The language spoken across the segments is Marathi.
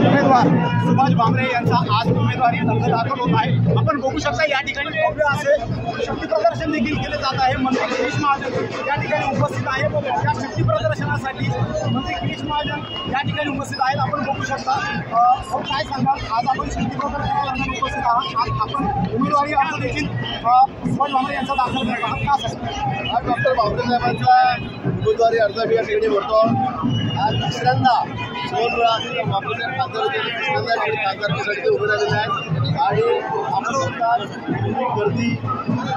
उमेदवार सुभाष भामरे यांचा आज उमेदवारी अर्ज दाखल होत आहे। आपण बघू शकता या ठिकाणी भव्य असे शक्ती प्रदर्शन देखील केले जात आहे। मंत्री गिरीश महाजन या ठिकाणी उपस्थित आहे। या शक्ती प्रदर्शनासाठी मंत्री गिरीश महाजन या ठिकाणी उपस्थित आहेत। आपण बघू शकता। काय सांगाल, आज आपण शक्ती प्रदर्शनाला उपस्थित आहात, आज आपण उमेदवारी अर्ज देखील सुभाष भामरे यांचा दाखल करत आहात, का सांगा? आज डॉक्टर भामरे साहेबांचा उमेदवारी अर्ज मी या ठिकाणी भरतो। आज तिसऱ्यांदा 2 वेळा भामरे खासदार होते, तिसऱ्यांदा खासदारकीसाठी उभे राहिलेले आहेत आणि आपण बघतात गर्दी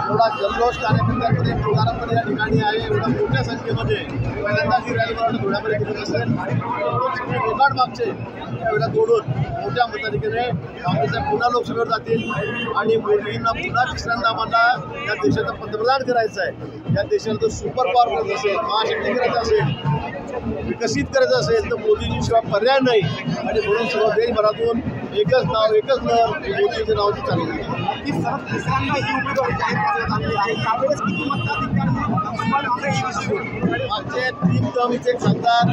एवढा जल्लोष कार्यकर्त्यांमध्ये प्रचारामध्ये या ठिकाणी आहे। एवढ्या मोठ्या संख्येमध्ये पहिल्यांदा ही रॅली मला धुळ्यामध्ये घेतली असेल आणि गोकाट मागचे एवढ्या तोडून मोठ्या मताधिक्याने भामरे साहेब पुन्हा लोकसभेवर जातील आणि मोदींना पुन्हा तिसऱ्यांदा आम्हाला या देशाचं पंतप्रधान करायचं आहे। या देशाला सुपर पॉवर करायचं असेल, महाशक्ती करायचं असेल, विकसित करायचं असेल तर मोदींशिवाय पर्याय नाही आणि म्हणून सर्व देशभरातून एकच नाव एकच मोदींचं नाव चालू आहे। तिसऱ्यांदा ही उमेदवारी जाहीर करण्यात आलेली आहे। त्यावेळेस किती मागचे 3 टर्मचे खासदार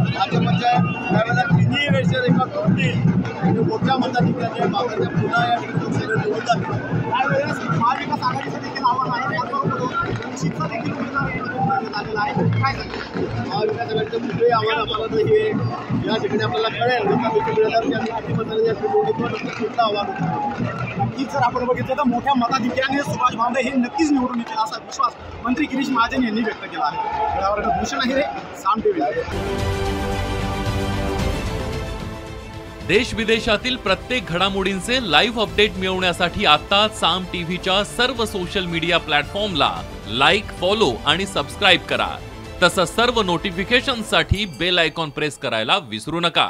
भाजपच्या त्यावेळेला तिन्ही वेळेच्या रेकॉर्ड तोडतील आणि मोठ्या मताधिक्याने भाजपच्या पुन्हा या ठिकाणी लोकसभेत निवडून जातील। त्यावेळेस महाविकास आघाडीचं देखील आव्हान आहे, त्याचबरोबर वंचितचं देखील उमेदवारी आलेला आहे। काय सांगतो महाविकास आघाडीचं कुठेही आव्हान आपल्याला नाही आहे, या ठिकाणी आपल्याला कळेल किती मतांनी कुठलं आव्हान होतं। नक्कीच जर आपण बघितलं तर मोठ्या मताधिक्याने सुभाष भामरे हे नक्कीच निवडून येतील असा विश्वास मंत्री गिरीश महाजन यांनी व्यक्त केला आहे। यावर भूषण आहे साम टीव्ही। देश विदेशातील प्रत्येक घडामोडींचे लाईव्ह अपडेट मिळवण्यासाठी आता साम टीव्हीच्या सर्व सोशल मीडिया प्लॅटफॉर्मला लाईक, फॉलो आणि सबस्क्राईब करा। तसंच सर्व नोटिफिकेशनसाठी बेल आयकॉन प्रेस करायला विसरू नका।